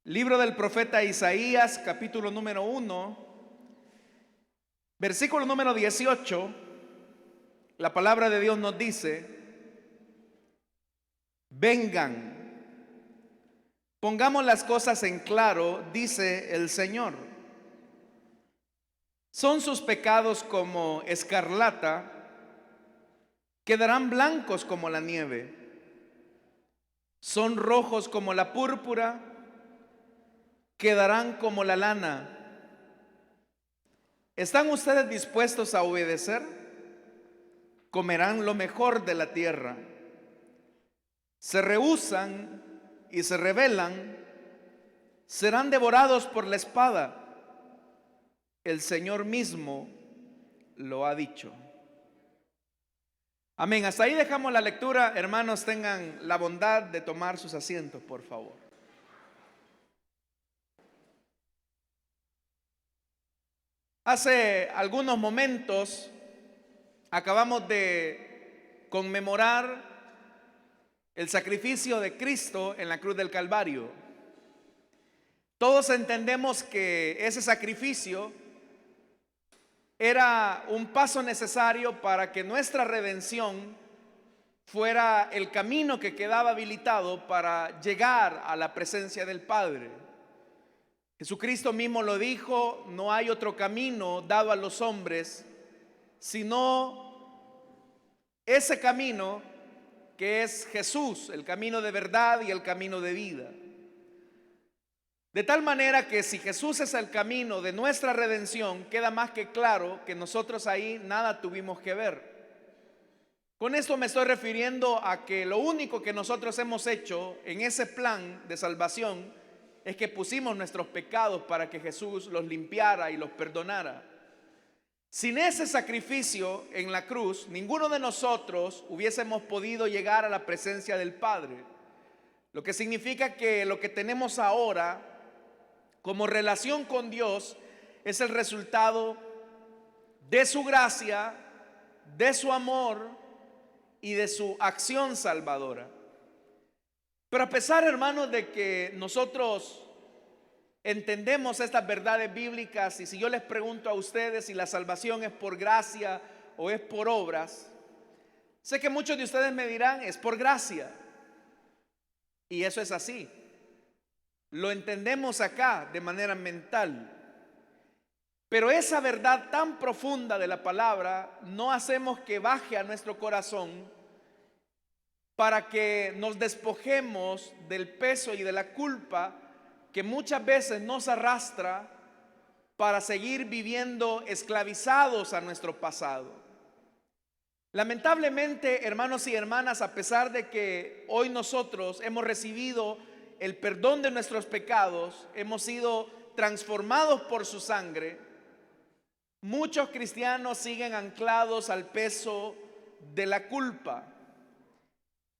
Libro del profeta Isaías, capítulo número 1, versículo número 18. La palabra de Dios nos dice: vengan, pongamos las cosas en claro, dice el Señor. Son sus pecados como escarlata, quedarán blancos como la nieve. Son rojos como la púrpura, quedarán como la lana. ¿Están ustedes dispuestos a obedecer? Comerán lo mejor de la tierra. Se rehúsan y se rebelan, serán devorados por la espada. El Señor mismo lo ha dicho. Amén. Hasta ahí dejamos la lectura. Hermanos, tengan la bondad de tomar sus asientos, por favor. Hace algunos momentos acabamos de conmemorar el sacrificio de Cristo en la cruz del Calvario. Todos entendemos que ese sacrificio era un paso necesario para que nuestra redención fuera el camino que quedaba habilitado para llegar a la presencia del Padre. Jesucristo mismo lo dijo: no hay otro camino dado a los hombres sino ese camino que es Jesús, el camino de verdad y el camino de vida. De tal manera que si Jesús es el camino de nuestra redención, queda más que claro que nosotros ahí nada tuvimos que ver. Con esto me estoy refiriendo a que lo único que nosotros hemos hecho en ese plan de salvación es que pusimos nuestros pecados para que Jesús los limpiara y los perdonara. Sin ese sacrificio en la cruz, ninguno de nosotros hubiésemos podido llegar a la presencia del Padre. Lo que significa que lo que tenemos ahora como relación con Dios es el resultado de su gracia, de su amor y de su acción salvadora. Pero a pesar, hermanos, de que nosotros entendemos estas verdades bíblicas, y si yo les pregunto a ustedes si la salvación es por gracia o es por obras, sé que muchos de ustedes me dirán: es por gracia. Y eso es así. Lo entendemos acá de manera mental. Pero esa verdad tan profunda de la palabra no hacemos que baje a nuestro corazón para que nos despojemos del peso y de la culpa que muchas veces nos arrastra para seguir viviendo esclavizados a nuestro pasado. Lamentablemente, hermanos y hermanas, a pesar de que hoy nosotros hemos recibido el perdón de nuestros pecados, hemos sido transformados por su sangre, muchos cristianos siguen anclados al peso de la culpa.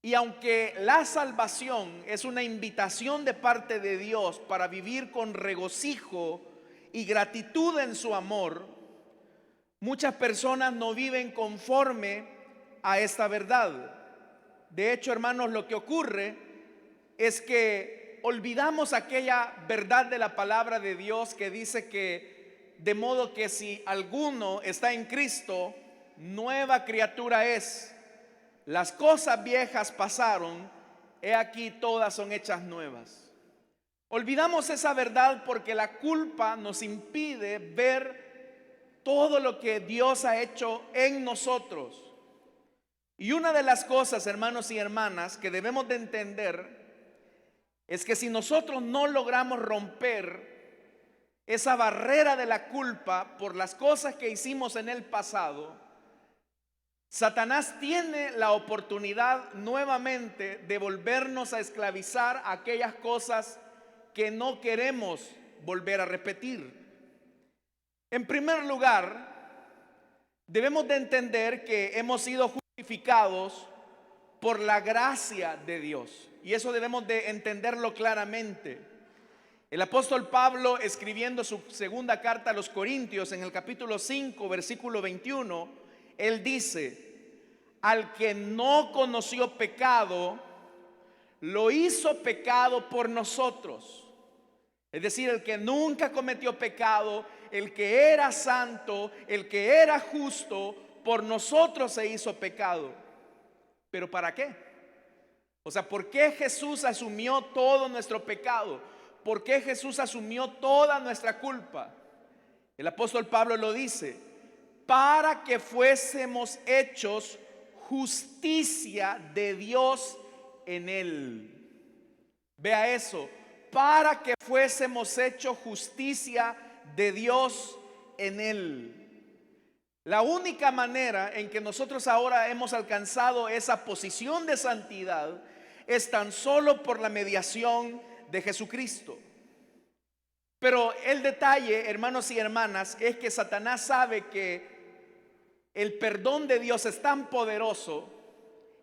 Y aunque la salvación es una invitación de parte de Dios para vivir con regocijo y gratitud en su amor, muchas personas no viven conforme a esta verdad. De hecho, hermanos, lo que ocurre es que olvidamos aquella verdad de la palabra de Dios que dice que de modo que si alguno está en Cristo, nueva criatura es. Las cosas viejas pasaron, he aquí todas son hechas nuevas. Olvidamos esa verdad porque la culpa nos impide ver todo lo que Dios ha hecho en nosotros. Y una de las cosas, hermanos y hermanas, que debemos de entender es que si nosotros no logramos romper esa barrera de la culpa por las cosas que hicimos en el pasado, Satanás tiene la oportunidad nuevamente de volvernos a esclavizar a aquellas cosas que no queremos volver a repetir. En primer lugar, debemos de entender que hemos sido justificados por la gracia de Dios, y eso debemos de entenderlo claramente. El apóstol Pablo, escribiendo su segunda carta a los Corintios en el capítulo 5, versículo 21, él dice: al que no conoció pecado, lo hizo pecado por nosotros, Es decir, el que nunca cometió pecado, el que era santo, el que era justo, por nosotros se hizo pecado. ¿Pero para qué? O sea, ¿por qué Jesús asumió todo nuestro pecado? ¿Por qué Jesús asumió toda nuestra culpa? El apóstol Pablo lo dice: para que fuésemos hechos justicia de Dios en él. Vea eso, para que fuésemos hechos justicia de Dios en él. La única manera en que nosotros ahora hemos alcanzado esa posición de santidad es tan solo por la mediación de Jesucristo. Pero el detalle, hermanos y hermanas, es que Satanás sabe que el perdón de Dios es tan poderoso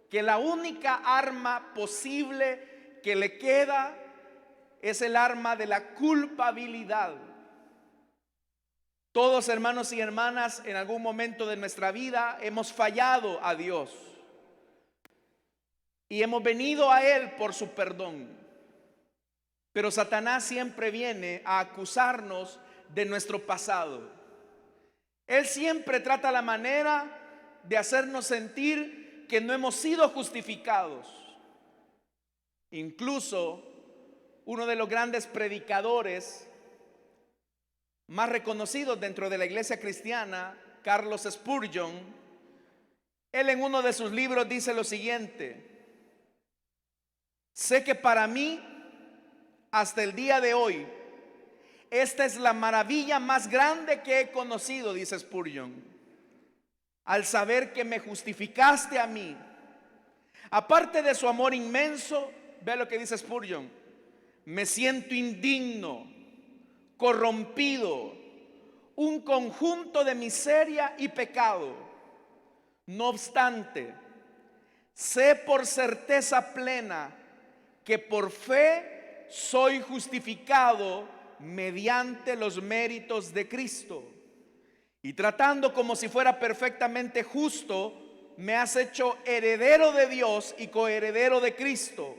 que la única arma posible que le queda es el arma de la culpabilidad. Todos, hermanos y hermanas, en algún momento de nuestra vida hemos fallado a Dios y hemos venido a Él por su perdón. Pero Satanás siempre viene a acusarnos de nuestro pasado. Él siempre trata la manera de hacernos sentir que no hemos sido justificados. Incluso uno de los grandes predicadores más reconocidos dentro de la iglesia cristiana, Carlos Spurgeon, él en uno de sus libros dice lo siguiente: sé que para mí, hasta el día de hoy, esta es la maravilla más grande que he conocido, dice Spurgeon, al saber que me justificaste a mí. Aparte de su amor inmenso, ve lo que dice Spurgeon: me siento indigno, corrompido, un conjunto de miseria y pecado. No obstante, sé por certeza plena que por fe soy justificado mediante los méritos de Cristo. Y tratando como si fuera perfectamente justo, me has hecho heredero de Dios y coheredero de Cristo.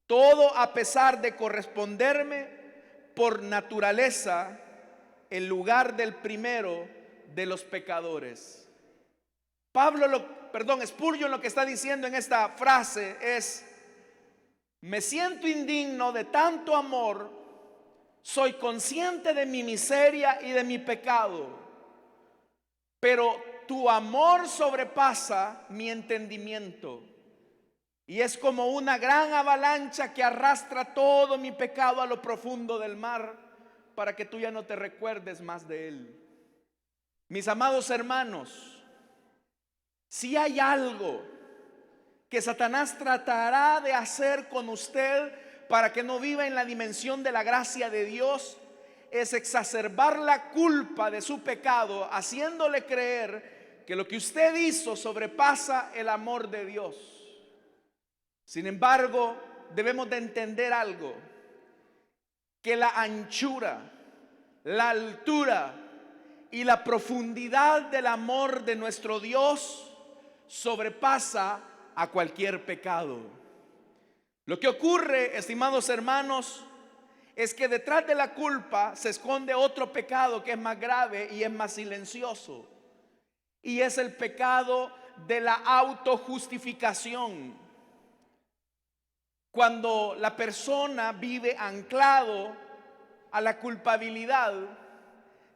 Todo a pesar de corresponderme por naturaleza el lugar del primero de los pecadores. Spurgeon lo que está diciendo en esta frase es: me siento indigno de tanto amor, soy consciente de mi miseria y de mi pecado, pero tu amor sobrepasa mi entendimiento. Y es como una gran avalancha que arrastra todo mi pecado a lo profundo del mar, para que tú ya no te recuerdes más de él. Mis amados hermanos, si hay algo que Satanás tratará de hacer con usted para que no viva en la dimensión de la gracia de Dios, es exacerbar la culpa de su pecado, haciéndole creer que lo que usted hizo sobrepasa el amor de Dios. Sin embargo, debemos de entender algo: que la anchura, la altura y la profundidad del amor de nuestro Dios sobrepasa a cualquier pecado. Lo que ocurre, estimados hermanos, es que detrás de la culpa se esconde otro pecado que es más grave y es más silencioso, y es el pecado de la autojustificación. Cuando la persona vive anclado a la culpabilidad,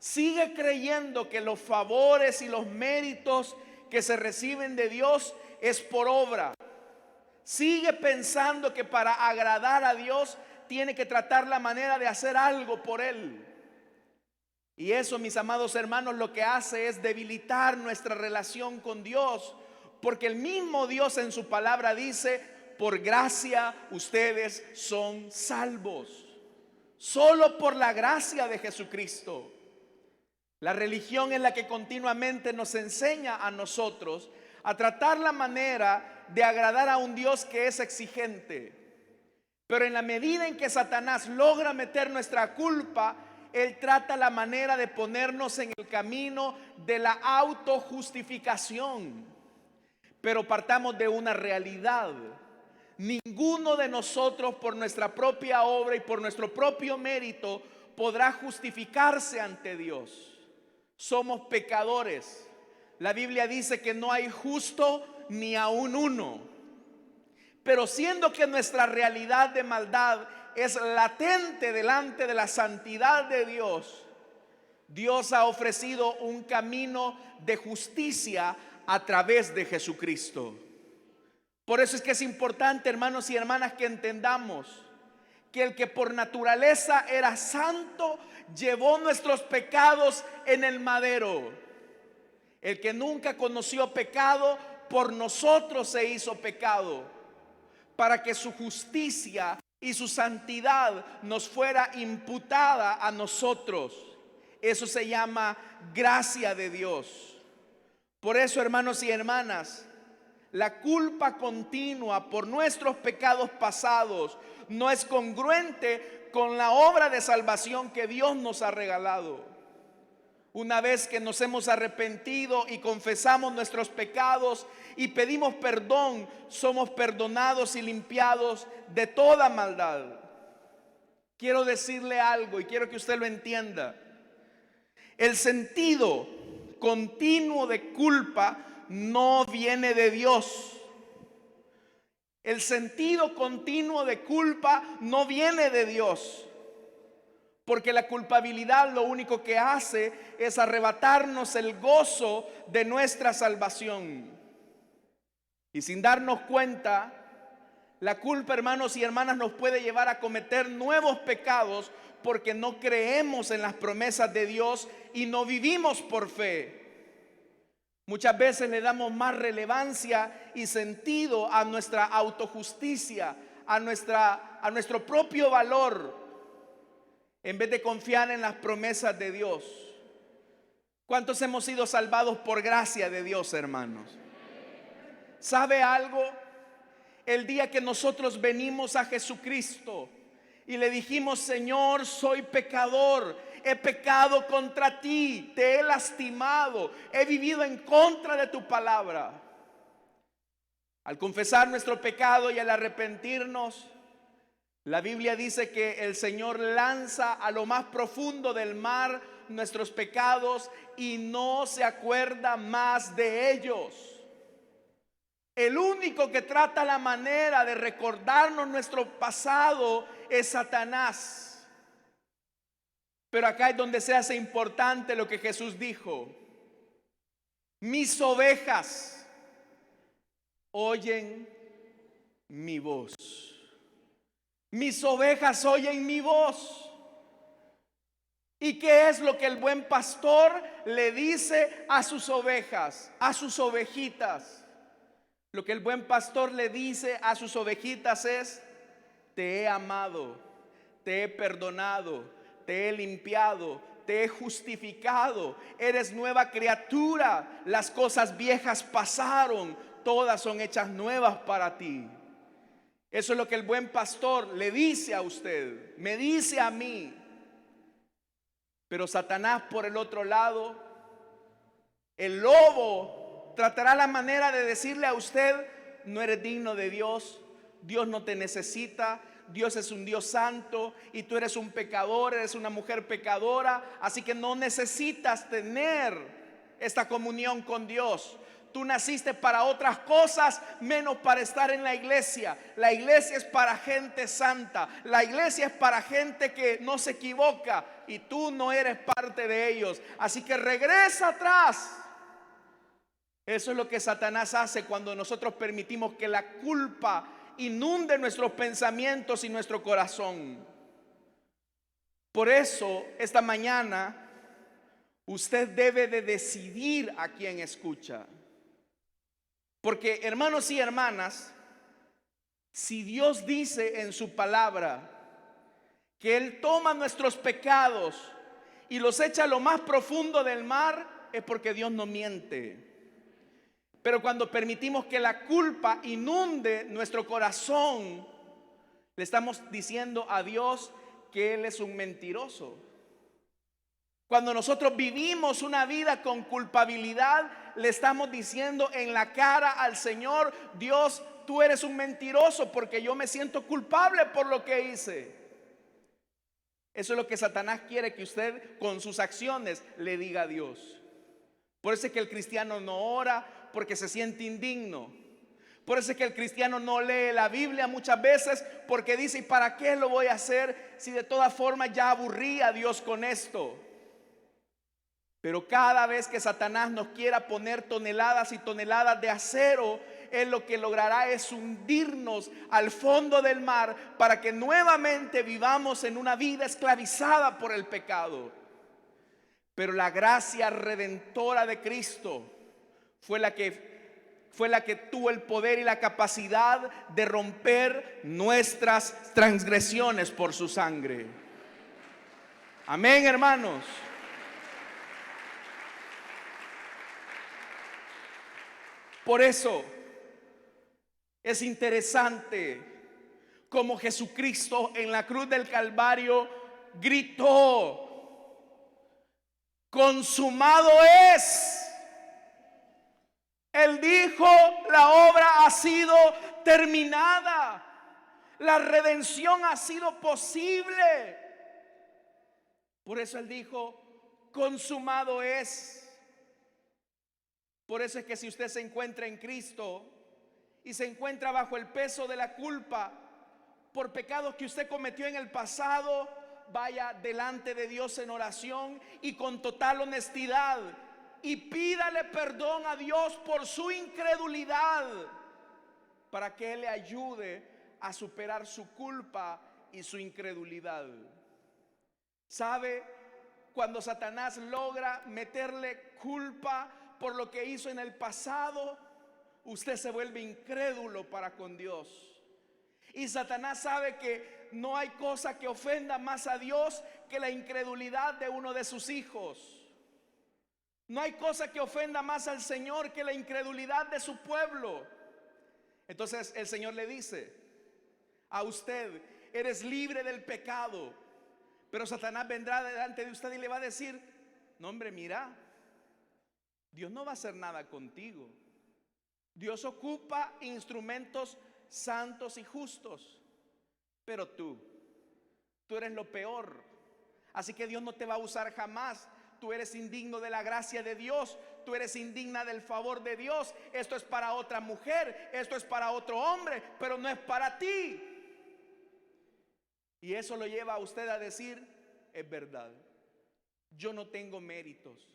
sigue creyendo que los favores y los méritos que se reciben de Dios es por obra. Sigue pensando que para agradar a Dios tiene que tratar la manera de hacer algo por Él. Y eso, mis amados hermanos, lo que hace es debilitar nuestra relación con Dios, porque el mismo Dios en su palabra dice: por gracia ustedes son salvos. Solo por la gracia de Jesucristo. La religión es la que continuamente nos enseña a nosotros a tratar la manera de agradar a un Dios que es exigente. Pero en la medida en que Satanás logra meter nuestra culpa, él trata la manera de ponernos en el camino de la autojustificación. Pero partamos de una realidad. Ninguno de nosotros por nuestra propia obra y por nuestro propio mérito podrá justificarse ante Dios. Somos pecadores. La Biblia dice que no hay justo ni aun uno. Pero siendo que nuestra realidad de maldad es latente delante de la santidad de Dios, Dios ha ofrecido un camino de justicia a través de Jesucristo. Por eso es que es importante, hermanos y hermanas, que entendamos que el que por naturaleza era santo llevó nuestros pecados en el madero. El que nunca conoció pecado, por nosotros se hizo pecado, para que su justicia y su santidad nos fuera imputada a nosotros. Eso se llama gracia de Dios. Por eso, hermanos y hermanas, la culpa continua por nuestros pecados pasados no es congruente con la obra de salvación que Dios nos ha regalado. Una vez que nos hemos arrepentido y confesamos nuestros pecados y pedimos perdón, somos perdonados y limpiados de toda maldad. Quiero decirle algo y quiero que usted lo entienda. El sentido continuo de culpa no viene de Dios. El sentido continuo de culpa no viene de Dios. Porque la culpabilidad lo único que hace es arrebatarnos el gozo de nuestra salvación. Y sin darnos cuenta, la culpa, hermanos y hermanas, nos puede llevar a cometer nuevos pecados porque no creemos en las promesas de Dios y no vivimos por fe. Muchas veces le damos más relevancia y sentido a nuestra autojusticia, a nuestro propio valor, en vez de confiar en las promesas de Dios. ¿Cuántos hemos sido salvados por gracia de Dios, hermanos? ¿Sabe algo? El día que nosotros venimos a Jesucristo y le dijimos: Señor, soy pecador, he pecado contra ti, te he lastimado, he vivido en contra de tu palabra. Al confesar nuestro pecado y al arrepentirnos, la Biblia dice que el Señor lanza a lo más profundo del mar nuestros pecados y no se acuerda más de ellos. El único que trata la manera de recordarnos nuestro pasado es Satanás. Pero acá es donde se hace importante lo que Jesús dijo: mis ovejas oyen mi voz. Mis ovejas oyen mi voz. ¿Y qué es lo que el buen pastor le dice a sus ovejas, a sus ovejitas? Lo que el buen pastor le dice a sus ovejitas es: te he amado, te he perdonado, te he limpiado, te he justificado, eres nueva criatura, las cosas viejas pasaron, todas son hechas nuevas para ti. Eso es lo que el buen pastor le dice a usted, me dice a mí. Pero Satanás, por el otro lado, el lobo, tratará la manera de decirle a usted: no eres digno de Dios, Dios no te necesita, Dios es un Dios santo y tú eres un pecador, eres una mujer pecadora, así que no necesitas tener esta comunión con Dios. Tú naciste para otras cosas menos para estar en la iglesia. La iglesia es para gente santa. La iglesia es para gente que no se equivoca y tú no eres parte de ellos. Así que regresa atrás. Eso es lo que Satanás hace cuando nosotros permitimos que la culpa inunde nuestros pensamientos y nuestro corazón. Por eso, esta mañana, usted debe de decidir a quién escucha. Porque, hermanos y hermanas, si Dios dice en su palabra que Él toma nuestros pecados y los echa a lo más profundo del mar, es porque Dios no miente. Pero cuando permitimos que la culpa inunde nuestro corazón, le estamos diciendo a Dios que Él es un mentiroso. Cuando nosotros vivimos una vida con culpabilidad, le estamos diciendo en la cara al Señor: Dios, tú eres un mentiroso porque yo me siento culpable por lo que hice. Eso es lo que Satanás quiere que usted con sus acciones le diga a Dios. Por eso es que el cristiano no ora porque se siente indigno. Por eso es que el cristiano no lee la Biblia muchas veces porque dice: ¿y para qué lo voy a hacer si de todas formas ya aburrí a Dios con esto? Pero cada vez que Satanás nos quiera poner toneladas y toneladas de acero, él lo que logrará es hundirnos al fondo del mar para que nuevamente vivamos en una vida esclavizada por el pecado. Pero la gracia redentora de Cristo fue la que tuvo el poder y la capacidad de romper nuestras transgresiones por su sangre. Amén, hermanos. Por eso es interesante como Jesucristo en la cruz del Calvario gritó: consumado es. Él dijo: la obra ha sido terminada, la redención ha sido posible. Por eso Él dijo: consumado es. Por eso es que si usted se encuentra en Cristo y se encuentra bajo el peso de la culpa por pecados que usted cometió en el pasado, vaya delante de Dios en oración y con total honestidad y pídale perdón a Dios por su incredulidad, para que Él le ayude a superar su culpa y su incredulidad. ¿Sabe? Cuando Satanás logra meterle culpa por lo que hizo en el pasado, usted se vuelve incrédulo para con Dios. Y Satanás sabe que no hay cosa que ofenda más a Dios que la incredulidad de uno de sus hijos. No hay cosa que ofenda más al Señor que la incredulidad de su pueblo. Entonces el Señor le dice a usted: eres libre del pecado. Pero Satanás vendrá delante de usted y le va a decir: no, hombre, mira, Dios no va a hacer nada contigo. Dios ocupa instrumentos santos y justos, pero tú eres lo peor. Así que Dios no te va a usar jamás. Tú eres indigno de la gracia de Dios. Tú eres indigna del favor de Dios. Esto es para otra mujer, esto es para otro hombre, pero no es para ti. Y eso lo lleva a usted a decir: es verdad, yo no tengo méritos,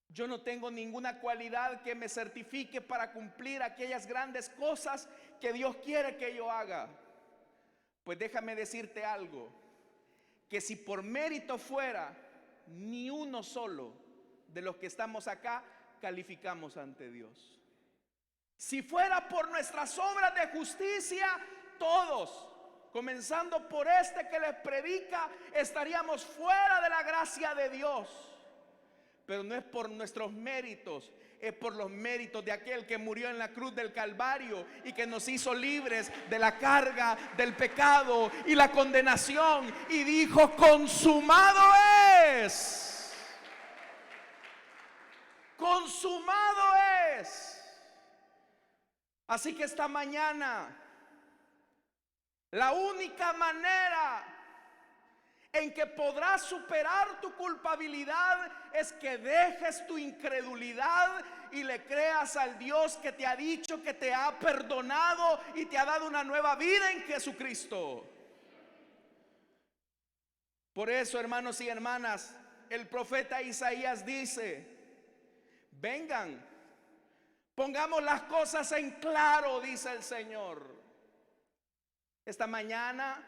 yo no tengo ninguna cualidad que me certifique para cumplir aquellas grandes cosas que Dios quiere que yo haga. Pues déjame decirte algo, que si por mérito fuera, ni uno solo de los que estamos acá calificamos ante Dios. Si fuera por nuestras obras de justicia, todos, comenzando por este que les predica, estaríamos fuera de la gracia de Dios. Pero no es por nuestros méritos, es por los méritos de aquel que murió en la cruz del Calvario y que nos hizo libres de la carga del pecado y la condenación, y dijo: consumado es. Consumado es. Así que esta mañana, la única manera en que podrás superar tu culpabilidad es que dejes tu incredulidad y le creas al Dios que te ha dicho que te ha perdonado y te ha dado una nueva vida en Jesucristo. Por eso, hermanos y hermanas, el profeta Isaías dice: vengan, pongamos las cosas en claro, dice el Señor. Esta mañana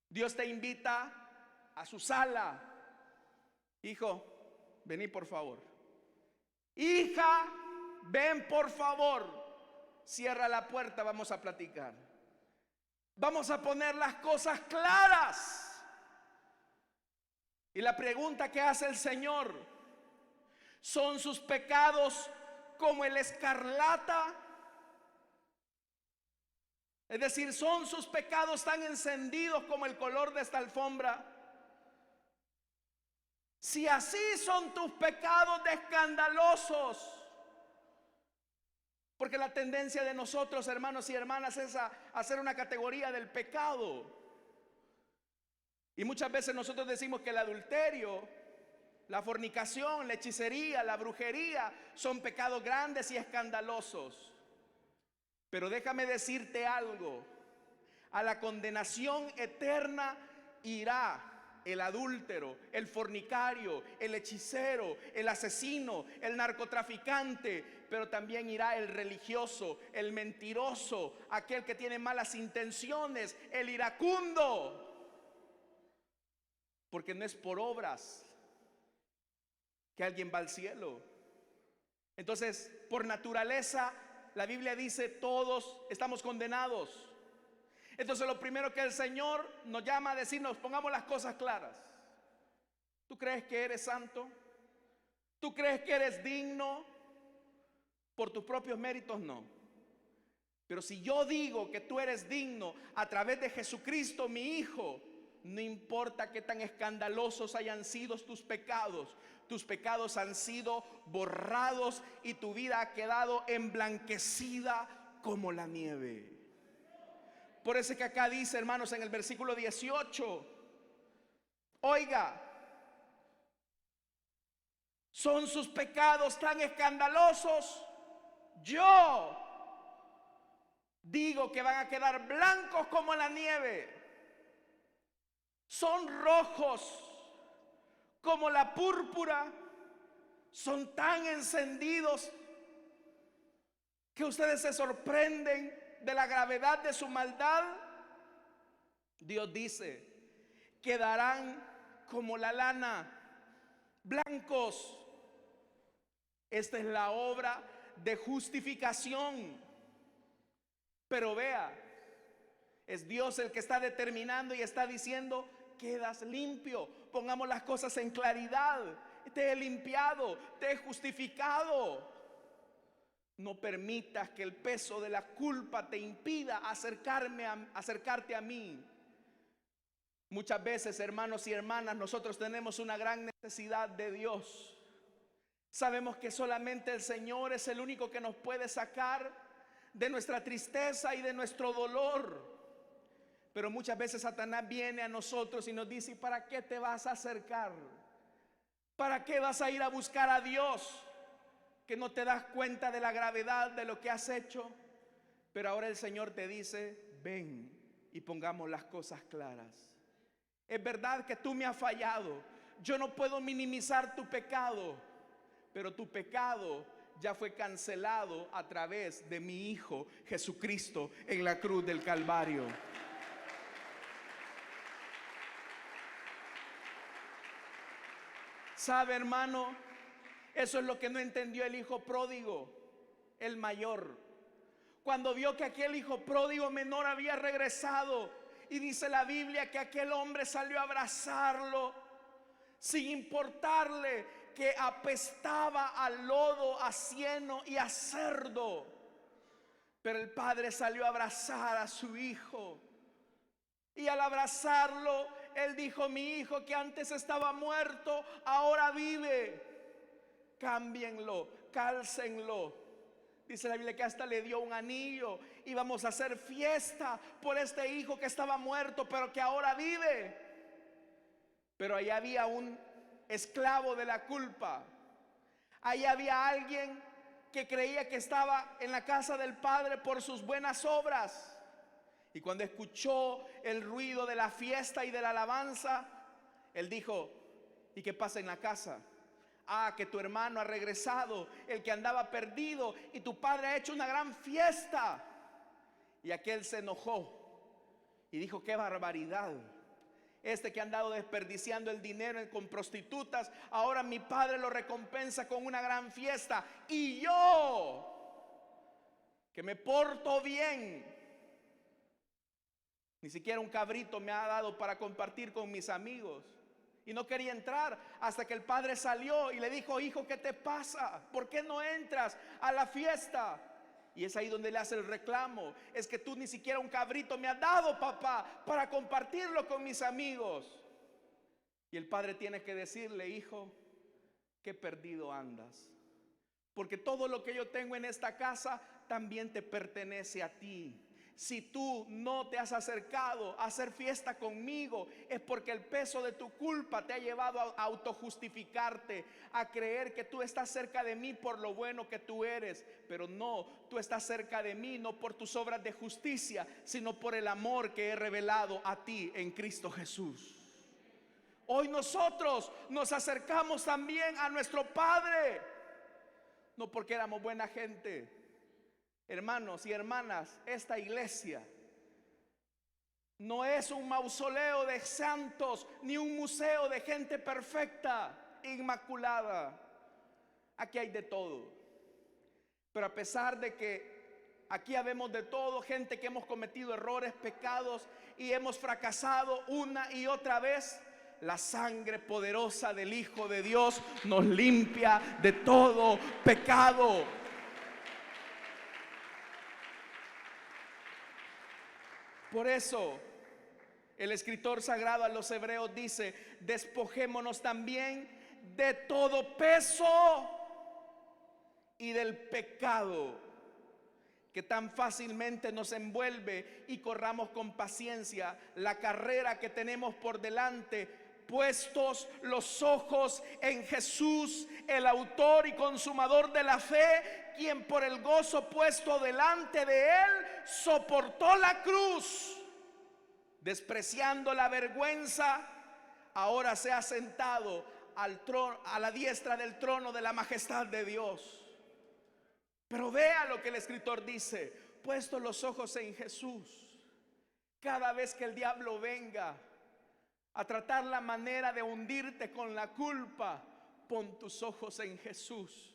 Dios te invita a su sala. Hijo, vení por favor. Hija, ven por favor. Cierra la puerta, vamos a platicar. Vamos a poner las cosas claras. Y la pregunta que hace el Señor: ¿son sus pecados como el escarlata? Es decir, ¿son sus pecados tan encendidos como el color de esta alfombra? Si así son tus pecados de escandalosos, Porque la tendencia de nosotros, hermanos y hermanas, es a hacer una categoría del pecado. Y muchas veces nosotros decimos que el adulterio, la fornicación, la hechicería, la brujería son pecados grandes y escandalosos. Pero déjame decirte algo: a la condenación eterna irá el adúltero, el fornicario, el hechicero, el asesino, el narcotraficante, pero también irá el religioso, el mentiroso, aquel que tiene malas intenciones, el iracundo. Porque no es por obras que alguien va al cielo. Entonces, por naturaleza, la Biblia dice, todos estamos condenados. Entonces, lo primero que el Señor nos llama a decirnos, pongamos las cosas claras. ¿Tú crees que eres santo? ¿Tú crees que eres digno? Por tus propios méritos, no. Pero si yo digo que tú eres digno a través de Jesucristo, mi Hijo, no importa qué tan escandalosos hayan sido tus pecados han sido borrados y tu vida ha quedado emblanquecida como la nieve. Por eso es que acá dice, hermanos, en el versículo 18, oiga, son sus pecados tan escandalosos, yo digo que van a quedar blancos como la nieve. Son rojos como la púrpura. Son tan encendidos que ustedes se sorprenden de la gravedad de su maldad. Dios dice, quedarán como la lana, blancos. Esta es la obra de justificación. Pero vea, es Dios el que está determinando y está diciendo, quedas limpio. Pongamos las cosas en claridad. Te he limpiado, te he justificado. No permitas que el peso de la culpa te impida acercarte a mí. Muchas veces, hermanos y hermanas, nosotros tenemos una gran necesidad de Dios. Sabemos que solamente el Señor es el único que nos puede sacar de nuestra tristeza y de nuestro dolor. Pero muchas veces Satanás viene a nosotros y nos dice, ¿y para qué te vas a acercar? ¿Para qué vas a ir a buscar a Dios? Que no te das cuenta de la gravedad de lo que has hecho. Pero ahora el Señor te dice, ven y pongamos las cosas claras. Es verdad que tú me has fallado. Yo no puedo minimizar tu pecado, pero tu pecado ya fue cancelado a través de mi Hijo Jesucristo en la cruz del Calvario. ¿Sabe, hermano? Eso es lo que no entendió el hijo pródigo, el mayor. Cuando vio que aquel hijo pródigo menor había regresado, y dice la Biblia que aquel hombre salió a abrazarlo sin importarle que apestaba a lodo, a cieno y a cerdo. Pero el padre salió a abrazar a su hijo. Y al abrazarlo, él dijo, mi hijo que antes estaba muerto, ahora vive. Cámbienlo, cálcenlo. Dice la Biblia que hasta le dio un anillo. Y vamos a hacer fiesta por este hijo que estaba muerto, pero que ahora vive. Pero ahí había un esclavo de la culpa. Ahí había alguien que creía que estaba en la casa del Padre por sus buenas obras. Y cuando escuchó el ruido de la fiesta y de la alabanza, él dijo, ¿y qué pasa en la casa? Ah, que tu hermano ha regresado, el que andaba perdido, y tu padre ha hecho una gran fiesta. Y aquel se enojó y dijo, qué barbaridad. Este que ha andado desperdiciando el dinero con prostitutas, ahora mi padre lo recompensa con una gran fiesta. Y yo, que me porto bien, ni siquiera un cabrito me ha dado para compartir con mis amigos. Y no quería entrar hasta que el padre salió y le dijo, hijo, ¿qué te pasa? ¿Por qué no entras a la fiesta? Y es ahí donde le hace el reclamo. Es que tú ni siquiera un cabrito me has dado, papá, para compartirlo con mis amigos. Y el padre tiene que decirle, hijo, qué perdido andas. Porque todo lo que yo tengo en esta casa también te pertenece a ti. Si tú no te has acercado a hacer fiesta conmigo, es porque el peso de tu culpa te ha llevado a autojustificarte, a creer que tú estás cerca de mí por lo bueno que tú eres. Pero no, tú estás cerca de mí no por tus obras de justicia, sino por el amor que he revelado a ti en Cristo Jesús. Hoy nosotros nos acercamos también a nuestro Padre, no porque éramos buena gente. Hermanos y hermanas, esta iglesia no es un mausoleo de santos ni un museo de gente perfecta, inmaculada. Aquí hay de todo. Pero a pesar de que aquí habemos de todo, gente que hemos cometido errores, pecados y hemos fracasado una y otra vez, la sangre poderosa del Hijo de Dios nos limpia de todo pecado. Por eso el escritor sagrado a los hebreos dice: despojémonos también de todo peso y del pecado que tan fácilmente nos envuelve, y corramos con paciencia la carrera que tenemos por delante, puestos los ojos en Jesús, el autor y consumador de la fe, quien por el gozo puesto delante de él soportó la cruz, despreciando la vergüenza. Ahora se ha sentado al trono, a la diestra del trono de la majestad de Dios. Pero vea lo que el escritor dice: puestos los ojos en Jesús. Cada vez que el diablo venga a tratar la manera de hundirte con la culpa, pon tus ojos en Jesús.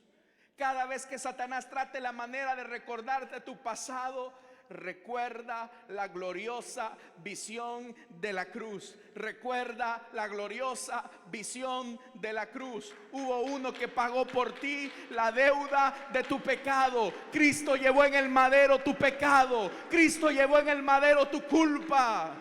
Cada vez que Satanás trate la manera de recordarte tu pasado, recuerda la gloriosa visión de la cruz. Recuerda la gloriosa visión de la cruz. Hubo uno que pagó por ti la deuda de tu pecado. Cristo llevó en el madero tu pecado. Cristo llevó en el madero tu culpa.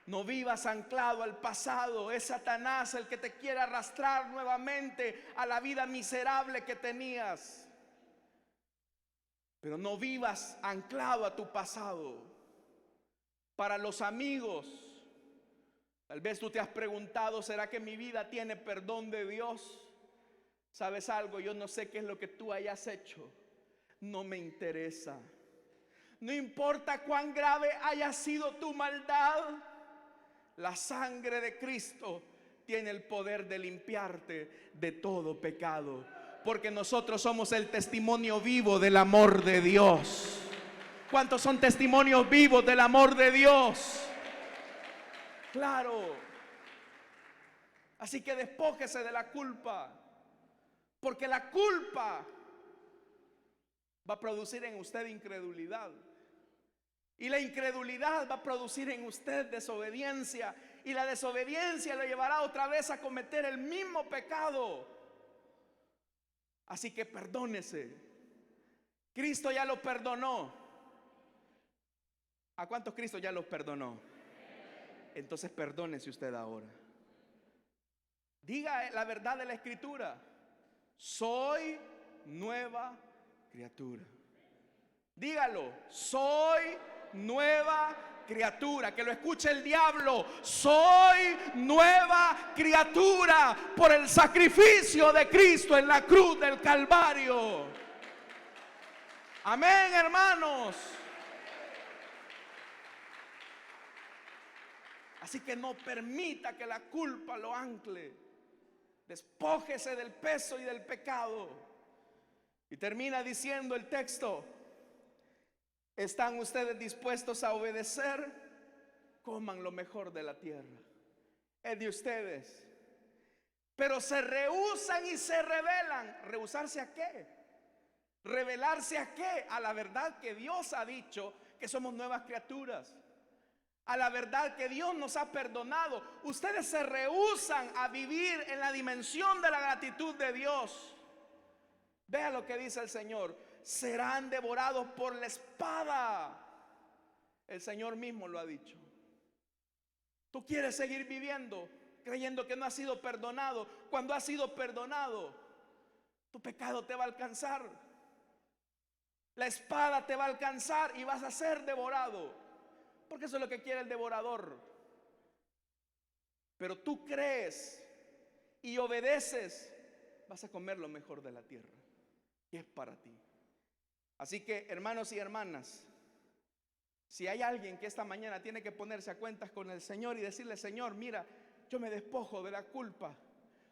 No vivas anclado al pasado. Es Satanás el que te quiere arrastrar nuevamente a la vida miserable que tenías. Pero no vivas anclado a tu pasado. Para los amigos, tal vez tú te has preguntado: ¿será que mi vida tiene perdón de Dios? ¿Sabes algo? Yo no sé qué es lo que tú hayas hecho. No me interesa. No importa cuán grave haya sido tu maldad. La sangre de Cristo tiene el poder de limpiarte de todo pecado, porque nosotros somos el testimonio vivo del amor de Dios. ¿Cuántos son testimonios vivos del amor de Dios? Claro. Así que despójese de la culpa, porque la culpa va a producir en usted incredulidad. Y la incredulidad va a producir en usted desobediencia. Y la desobediencia lo llevará otra vez a cometer el mismo pecado. Así que perdónese. Cristo ya lo perdonó. ¿A cuántos Cristo ya los perdonó? Entonces perdónese usted ahora. Diga la verdad de la Escritura: soy nueva criatura. Dígalo: soy nueva criatura. Que lo escuche el diablo: soy nueva criatura por el sacrificio de Cristo en la cruz del Calvario. Amén, hermanos. Así que no permita que la culpa lo ancle. Despójese del peso y del pecado. Y termina diciendo el texto: ¿están ustedes dispuestos a obedecer? Coman lo mejor de la tierra. Es de ustedes. Pero se rehúsan y se rebelan. ¿Rehusarse a qué? ¿Rebelarse a qué? A la verdad que Dios ha dicho, que somos nuevas criaturas. A la verdad que Dios nos ha perdonado. Ustedes se rehúsan a vivir en la dimensión de la gratitud de Dios. Vea lo que dice el Señor: serán devorados por la espada. El Señor mismo lo ha dicho. ¿Tú quieres seguir viviendo creyendo que no has sido perdonado cuando has sido perdonado? tu pecado te va a alcanzar. La espada te va a alcanzar y vas a ser devorado, porque eso es lo que quiere el devorador. Pero tú crees y obedeces, vas a comer lo mejor de la tierra, y es para ti. Así que, hermanos y hermanas, si hay alguien que esta mañana tiene que ponerse a cuentas con el Señor y decirle: Señor, mira, yo me despojo de la culpa,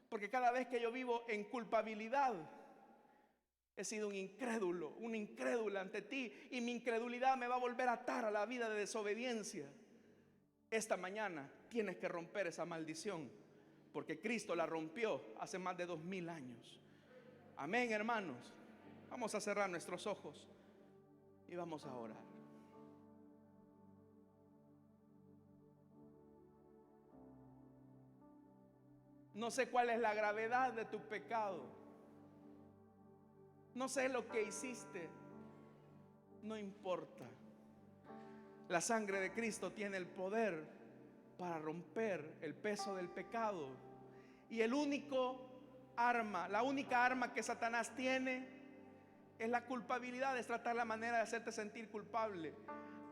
porque cada vez que yo vivo en culpabilidad, he sido un incrédulo, una incrédula ante ti, y mi incredulidad me va a volver a atar a la vida de desobediencia. Esta mañana tienes que romper esa maldición, porque Cristo la rompió hace más de 2000 años. Amén, hermanos. Vamos a cerrar nuestros ojos y vamos a orar. No sé cuál es la gravedad de tu pecado. No sé lo que hiciste. No importa. La sangre de Cristo tiene el poder para romper el peso del pecado. Y la única arma que Satanás tiene es la culpabilidad. Es tratar la manera de hacerte sentir culpable,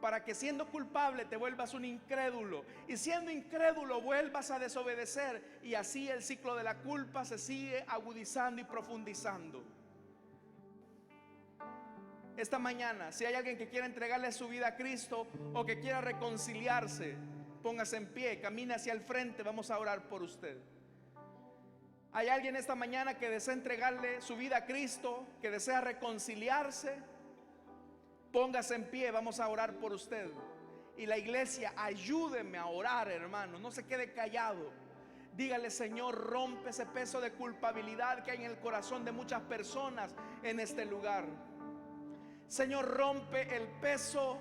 para que siendo culpable te vuelvas un incrédulo, y siendo incrédulo vuelvas a desobedecer, y así el ciclo de la culpa se sigue agudizando y profundizando. Esta mañana, si hay alguien que quiera entregarle su vida a Cristo o que quiera reconciliarse, póngase en pie, camine hacia el frente, vamos a orar por usted. Hay alguien esta mañana que desea entregarle su vida a Cristo, que desea reconciliarse, póngase en pie, vamos a orar por usted. Y la iglesia, ayúdeme a orar, hermano, no se quede callado. Dígale: Señor, rompe ese peso de culpabilidad que hay en el corazón de muchas personas en este lugar. Señor, rompe el peso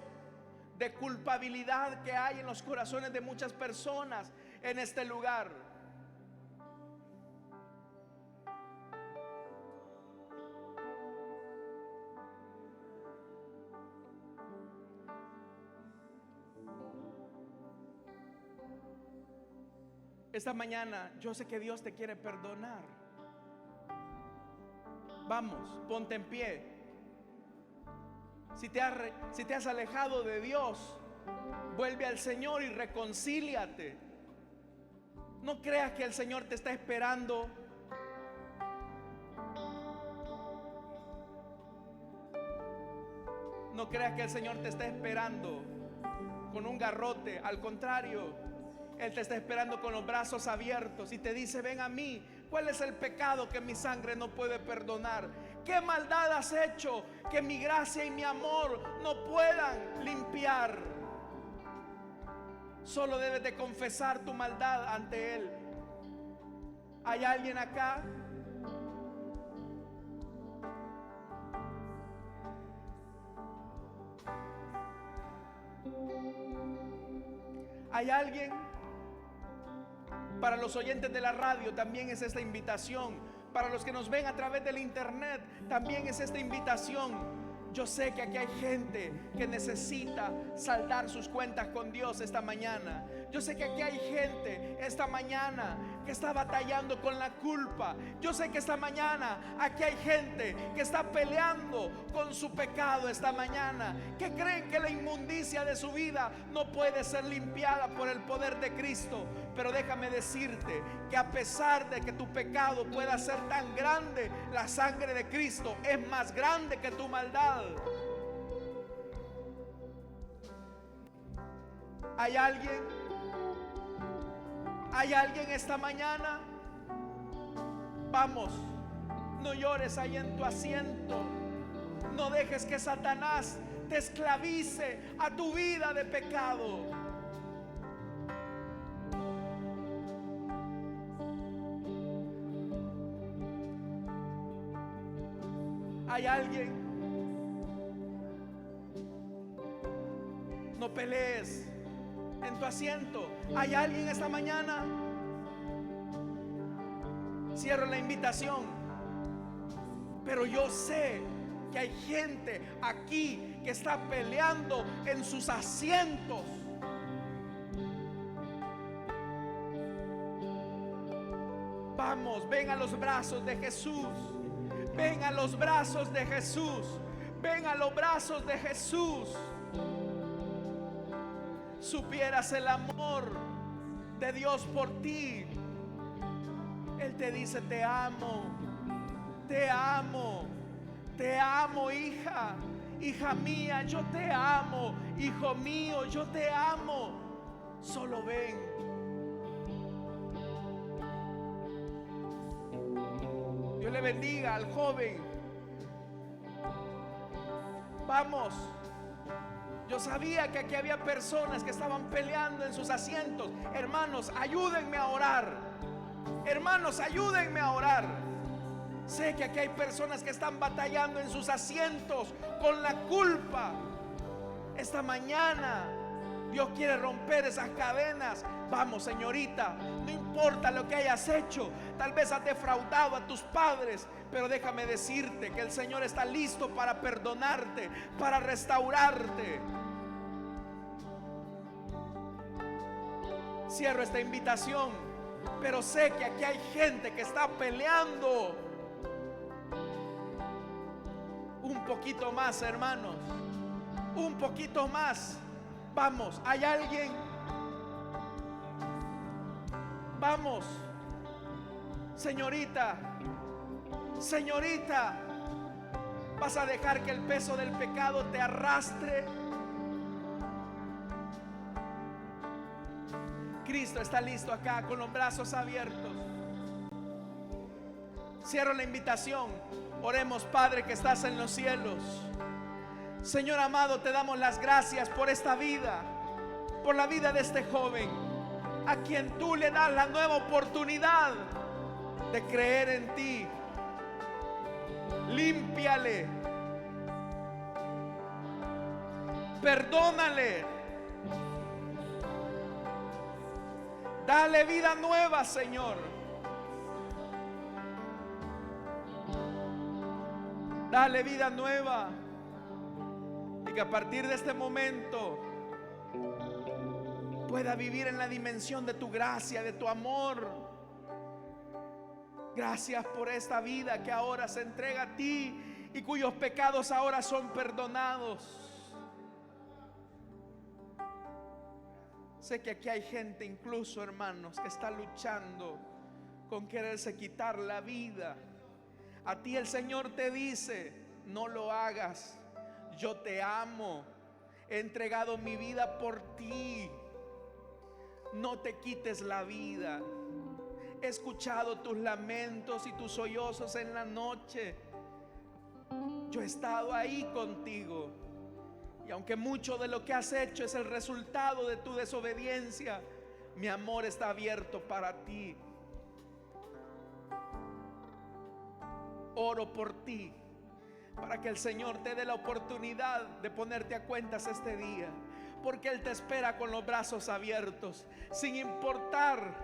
de culpabilidad que hay en los corazones de muchas personas en este lugar. Esta mañana yo sé que Dios te quiere perdonar. Vamos, ponte en pie. Si te has alejado de Dios, vuelve al Señor y reconcíliate. No creas que el Señor te está esperando. No creas que el Señor te está esperando con un garrote. Al contrario, Él te está esperando con los brazos abiertos y te dice: ven a mí. ¿Cuál es el pecado que mi sangre no puede perdonar? ¿Qué maldad has hecho que mi gracia y mi amor no puedan limpiar? Solo debes de confesar tu maldad ante Él. ¿Hay alguien acá? ¿Hay alguien? Para los oyentes de la radio también es esta invitación. Para los que nos ven a través del internet también es esta invitación. Yo sé que aquí hay gente que necesita saldar sus cuentas con Dios esta mañana. Yo sé que aquí hay gente esta mañana que está batallando con la culpa. Yo sé que esta mañana aquí hay gente que está peleando con su pecado esta mañana, que creen que la inmundicia de su vida no puede ser limpiada por el poder de Cristo. Pero déjame decirte que a pesar de que tu pecado pueda ser tan grande, la sangre de Cristo es más grande que tu maldad. ¿Hay alguien? ¿Hay alguien esta mañana? Vamos, no llores ahí en tu asiento. No dejes que Satanás te esclavice a tu vida de pecado. ¿Hay alguien? No pelees en tu asiento. ¿Hay alguien esta mañana? Cierro la invitación. Pero yo sé que hay gente aquí que está peleando en sus asientos. Vamos, ven a los brazos de Jesús. Ven a los brazos de Jesús. Ven a los brazos de Jesús. Supieras el amor de Dios por ti. Él te dice: te amo, te amo, te amo, hija, hija mía, yo te amo, hijo mío, yo te amo. Solo ven. Dios le bendiga al joven. Vamos. Yo sabía que aquí había personas que estaban peleando en sus asientos. Hermanos, ayúdenme a orar. Hermanos, ayúdenme a orar. Sé que aquí hay personas que están batallando en sus asientos con la culpa. Esta mañana Dios quiere romper esas cadenas. Vamos, señorita, no importa lo que hayas hecho. Tal vez has defraudado a tus padres, pero déjame decirte que el Señor está listo para perdonarte, para restaurarte. Cierro esta invitación, pero sé que aquí hay gente que está peleando. Un poquito más, hermanos, un poquito más. Vamos, ¿hay alguien? Vamos, señorita, señorita, ¿vas a dejar que el peso del pecado te arrastre? Cristo está listo acá con los brazos abiertos. Cierro la invitación. Oremos. Padre que estás en los cielos, Señor amado, te damos las gracias por esta vida, por la vida de este joven, a quien tú le das la nueva oportunidad de creer en ti. Límpiale, perdónale, dale vida nueva, Señor. Dale vida nueva. Y que a partir de este momento pueda vivir en la dimensión de tu gracia, de tu amor. Gracias por esta vida que ahora se entrega a ti y cuyos pecados ahora son perdonados. Sé que aquí hay gente, incluso hermanos, que está luchando con quererse quitar la vida. A ti el Señor te dice: no lo hagas. Yo te amo, he entregado mi vida por ti. No te quites la vida. He escuchado tus lamentos y tus sollozos en la noche. Yo he estado ahí contigo. Y aunque mucho de lo que has hecho es el resultado de tu desobediencia, mi amor está abierto para ti. Oro por ti, para que el Señor te dé la oportunidad de ponerte a cuentas este día, porque Él te espera con los brazos abiertos, sin importar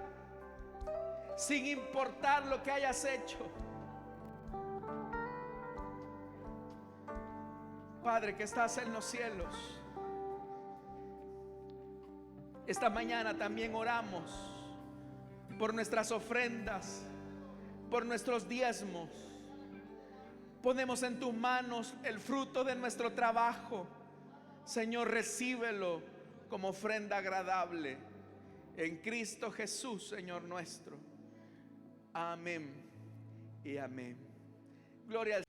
lo que hayas hecho. Padre que estás en los cielos, esta mañana también oramos por nuestras ofrendas, por nuestros diezmos. Ponemos en tus manos el fruto de nuestro trabajo. Señor, recíbelo como ofrenda agradable en Cristo Jesús, Señor nuestro. Amén y amén. Gloria al Señor.